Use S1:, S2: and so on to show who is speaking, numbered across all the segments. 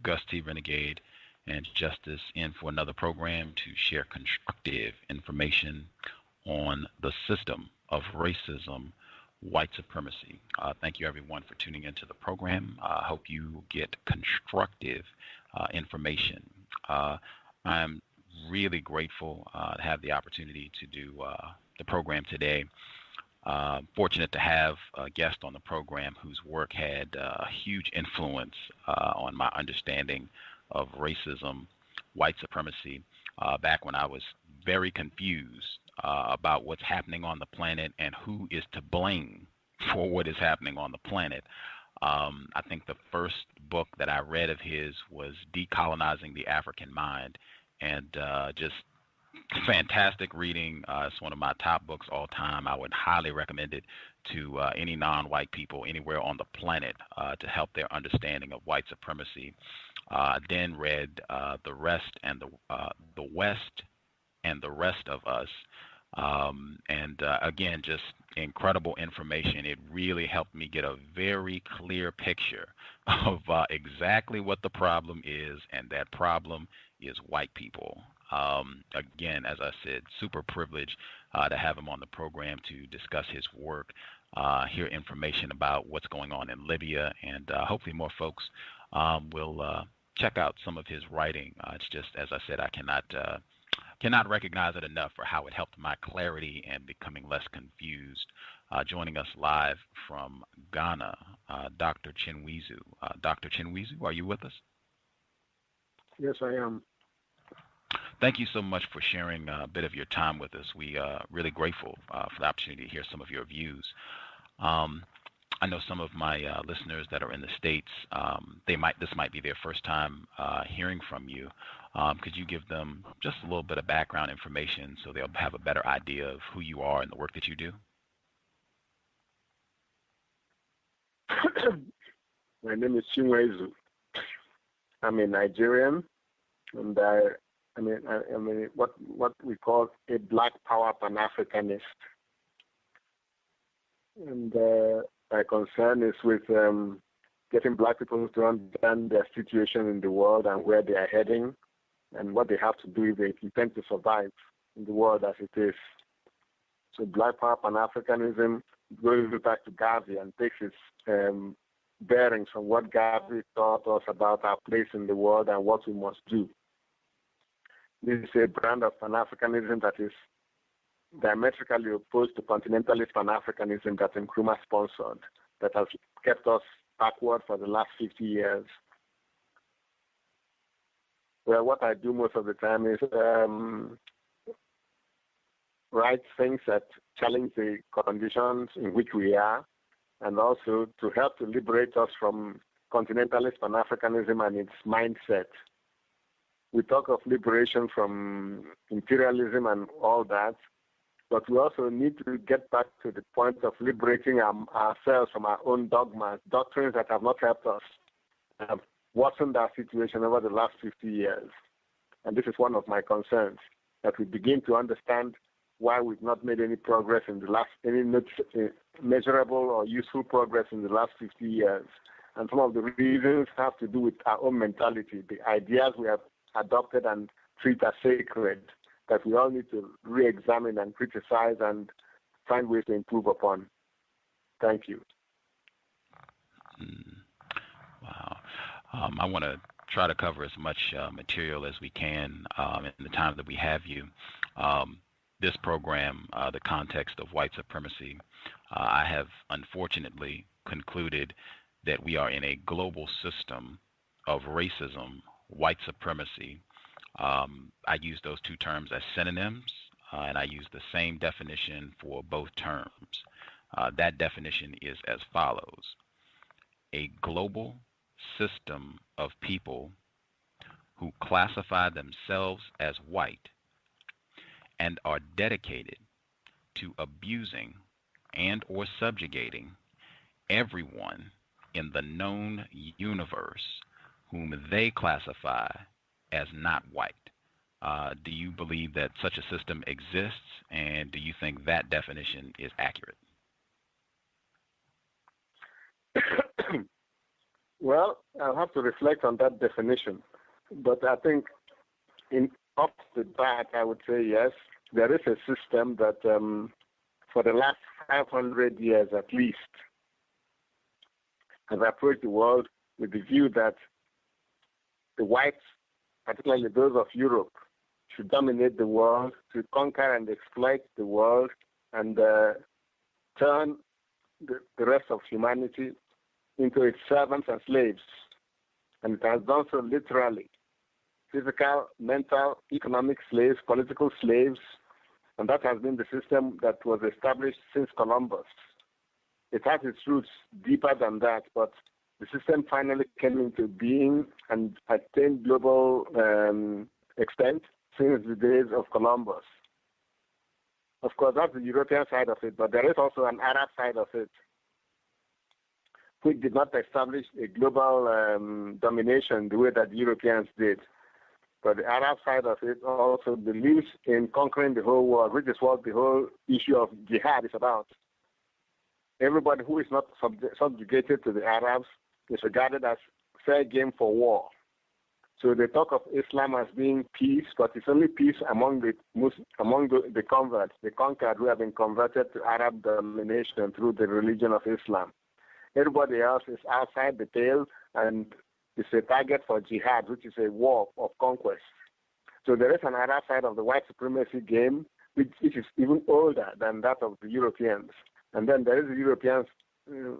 S1: Gus T. Renegade and Justice in for another program to share constructive information on the system of racism, white supremacy. Thank you, everyone, for tuning into the program. I hope you get constructive information. I'm really grateful to have the opportunity to do the program today. Fortunate to have a guest on the program whose work had a huge influence on my understanding of racism, white supremacy, back when I was very confused about what's happening on the planet and who is to blame for what is happening on the planet. I think the first book that I read of his was Decolonizing the African Mind, and just fantastic reading. It's one of my top books all time. I would highly recommend it to any non-white people anywhere on the planet to help their understanding of white supremacy. Then read The Rest and the West and the Rest of Us. Again, just incredible information. It really helped me get a very clear picture of exactly what the problem is, and that problem is white people. Again, as I said, super privileged to have him on the program to discuss his work, hear information about what's going on in Libya, and hopefully more folks will check out some of his writing. It's just, as I said, I cannot recognize it enough for how it helped my clarity and becoming less confused. Joining us live from Ghana, Dr. Chinweizu. Dr. Chinweizu, are you with us?
S2: Yes, I am.
S1: Thank you so much for sharing a bit of your time with us. We are really grateful for the opportunity to hear some of your views. I know some of my listeners that are in the States, this might be their first time hearing from you. Could you give them just a little bit of background information so they'll have a better idea of who you are and the work that you do?
S2: My name is Chinweizu. I'm a Nigerian, and I mean what we call a Black Power Pan-Africanist, and my concern is with getting Black people to understand their situation in the world and where they are heading, and what they have to do if they intend to survive in the world as it is. So Black Power Pan-Africanism goes back to Ghaddafi and takes its bearings from what Ghaddafi taught us about our place in the world and what we must do. This is a brand of Pan-Africanism that is diametrically opposed to continentalist Pan-Africanism that Nkrumah sponsored, that has kept us backward for the last 50 years. Well, what I do most of the time is write things that challenge the conditions in which we are, and also to help to liberate us from continentalist Pan-Africanism and its mindset. We talk of liberation from imperialism and all that, but we also need to get back to the point of liberating ourselves from our own dogmas, doctrines that have not helped us, have worsened our situation over the last 50 years. And this is one of my concerns, that we begin to understand why we've not made any progress in the last, any measurable or useful progress in the last 50 years. And some of the reasons have to do with our own mentality, the ideas we have adopted and treat as sacred, that we all need to re-examine and criticize and find ways to improve upon. Thank you.
S1: Wow. I want to try to cover as much material as we can in the time that we have you. This program, the context of white supremacy, I have unfortunately concluded that we are in a global system of racism, white supremacy. I use those two terms as synonyms, and I use the same definition for both terms. That definition is as follows: a global system of people who classify themselves as white and are dedicated to abusing and or subjugating everyone in the known universe whom they classify as not white. Do you believe that such a system exists, and do you think that definition is accurate?
S2: Well, I'll have to reflect on that definition. But I think off the bat, I would say yes, there is a system that for the last 500 years at least has approached the world with the view that the whites, particularly those of Europe, should dominate the world, to conquer and exploit the world, and turn the rest of humanity into its servants and slaves. And it has done so literally. Physical, mental, economic slaves, political slaves, and that has been the system that was established since Columbus. It has its roots deeper than that, but the system finally came into being and attained global extent since the days of Columbus. Of course, that's the European side of it, but there is also an Arab side of it, which did not establish a global domination the way that the Europeans did. But the Arab side of it also believes in conquering the whole world, which is what the whole issue of jihad is about. Everybody who is not subjugated to the Arabs is regarded as fair game for war. So they talk of Islam as being peace, but it's only peace among the converts, the conquered who have been converted to Arab domination through the religion of Islam. Everybody else is outside the pale and is a target for jihad, which is a war of conquest. So there is an Arab side of the white supremacy game, which is even older than that of the Europeans. And then there is the Europeans'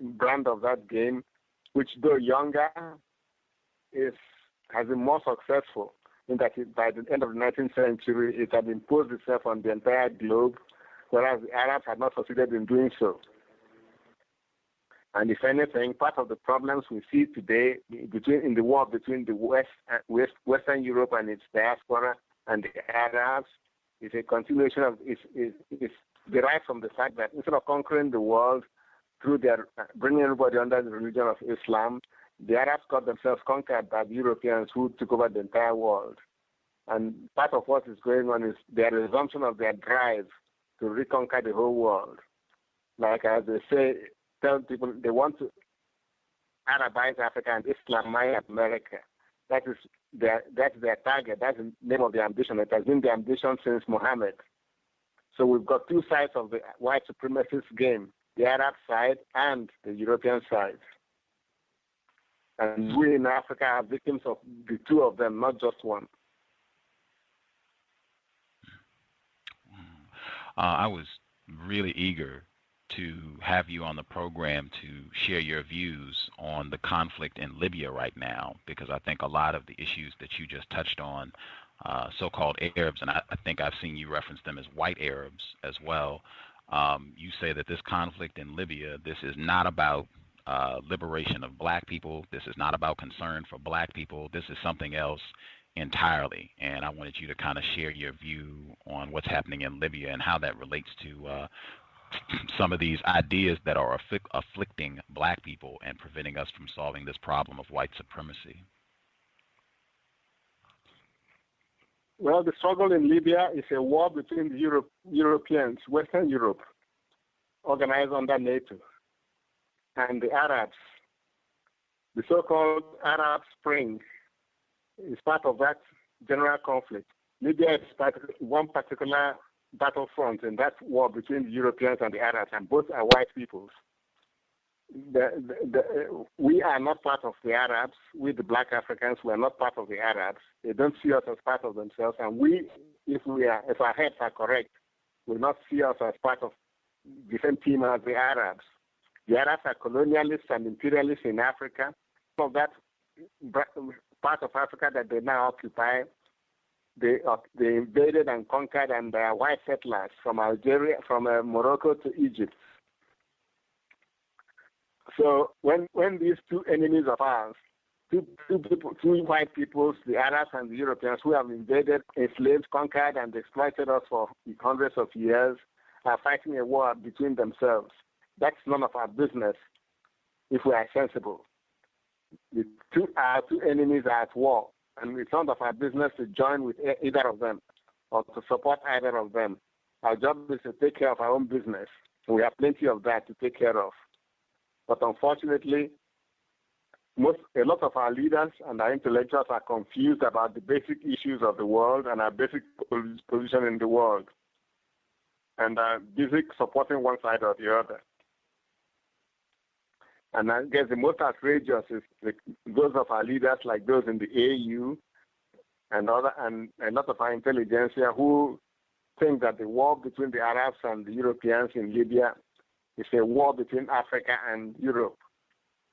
S2: brand of that game, which though younger, has been more successful in that by the end of the 19th century, it had imposed itself on the entire globe, whereas the Arabs had not succeeded in doing so. And if anything, part of the problems we see today in the war between the Western Europe and its diaspora and the Arabs is a continuation of, is derived from the fact that instead of conquering the world through bringing everybody under the religion of Islam, the Arabs got themselves conquered by the Europeans who took over the entire world. And part of what is going on is their resumption of their drive to reconquer the whole world. Like as they say, tell people they want to Arabize Africa and Islamize America. That's their target. That's the name of their ambition. It has been the ambition since Muhammad. So we've got two sides of the white supremacist game, the Arab side and the European side. And we in Africa are victims of the two of them, not just one.
S1: I was really eager to have you on the program to share your views on the conflict in Libya right now, because I think a lot of the issues that you just touched on, so-called Arabs, and I think I've seen you reference them as white Arabs as well. You say that this conflict in Libya, this is not about liberation of black people. This is not about concern for black people. This is something else entirely. And I wanted you to kind of share your view on what's happening in Libya and how that relates to some of these ideas that are afflicting black people and preventing us from solving this problem of white supremacy.
S2: Well, the struggle in Libya is a war between the Europeans, Western Europe, organized under NATO, and the Arabs. The so-called Arab Spring is part of that general conflict. Libya is one particular battlefront in that war between the Europeans and the Arabs, and both are white peoples. We are not part of the Arabs. We, the black Africans, we are not part of the Arabs. They don't see us as part of themselves, and if our heads are correct, will not see us as part of the same team as the Arabs. The Arabs are colonialists and imperialists in Africa. Some of that part of Africa that they now occupy, they invaded and conquered, and they are white settlers from Algeria, from Morocco to Egypt. So when these two enemies of ours, two white peoples, the Arabs and the Europeans, who have invaded, enslaved, conquered, and exploited us for hundreds of years, are fighting a war between themselves, that's none of our business if we are sensible. Our two enemies are at war, and it's none of our business to join with either of them or to support either of them. Our job is to take care of our own business, and we have plenty of that to take care of. But unfortunately, a lot of our leaders and our intellectuals are confused about the basic issues of the world and our basic position in the world, and are busy supporting one side or the other. And I guess the most outrageous is those of our leaders, like those in the AU and a lot of our intelligentsia, who think that the war between the Arabs and the Europeans in Libya is a war between Africa and Europe.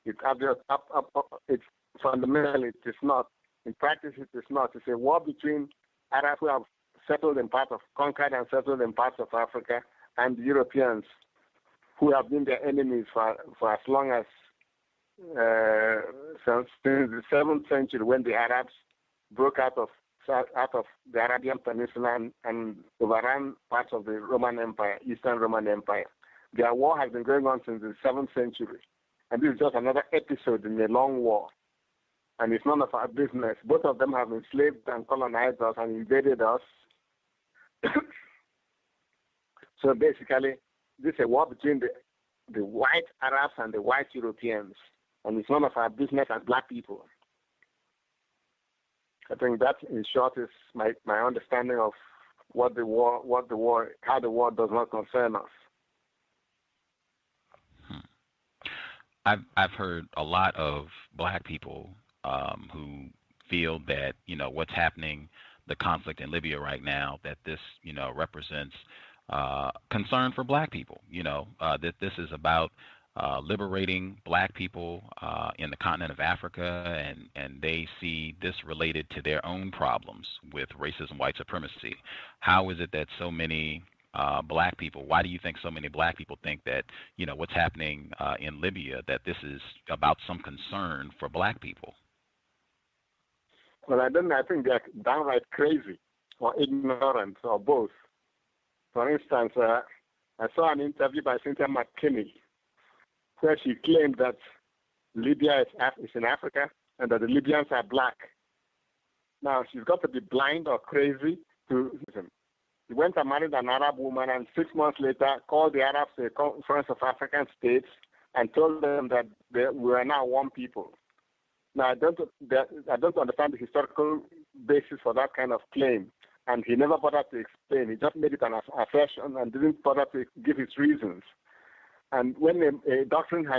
S2: It's fundamentally it is not. In practice, it is not. It's a war between Arabs who have conquered and settled in parts of Africa, and the Europeans who have been their enemies for as long as since the 7th century, when the Arabs broke out of the Arabian Peninsula and overran parts of the Roman Empire, Eastern Roman Empire. Their war has been going on since the 7th century. And this is just another episode in a long war. And it's none of our business. Both of them have enslaved and colonized us and invaded us. So basically, this is a war between the white Arabs and the white Europeans. And it's none of our business as black people. I think that, in short, is my understanding of how the war does not concern us.
S1: I've heard a lot of black people who feel that, what's happening, the conflict in Libya right now, that this, represents concern for black people, that this is about liberating black people in the continent of Africa, and they see this related to their own problems with racism, white supremacy. How is it that so many black people, why do you think so many black people think that, what's happening in Libya, that this is about some concern for black people?
S2: Well, I think they're downright crazy or ignorant or both. For instance, I saw an interview by Cynthia McKinney where she claimed that Libya is in Africa and that the Libyans are black. Now, she's got to be blind or crazy to listen. He went and married an Arab woman, and 6 months later called the Arabs to a conference of African states and told them that we are now one people. Now, I don't understand the historical basis for that kind of claim, and he never bothered to explain. He just made it an assertion and didn't bother to give his reasons. And when a doctrine has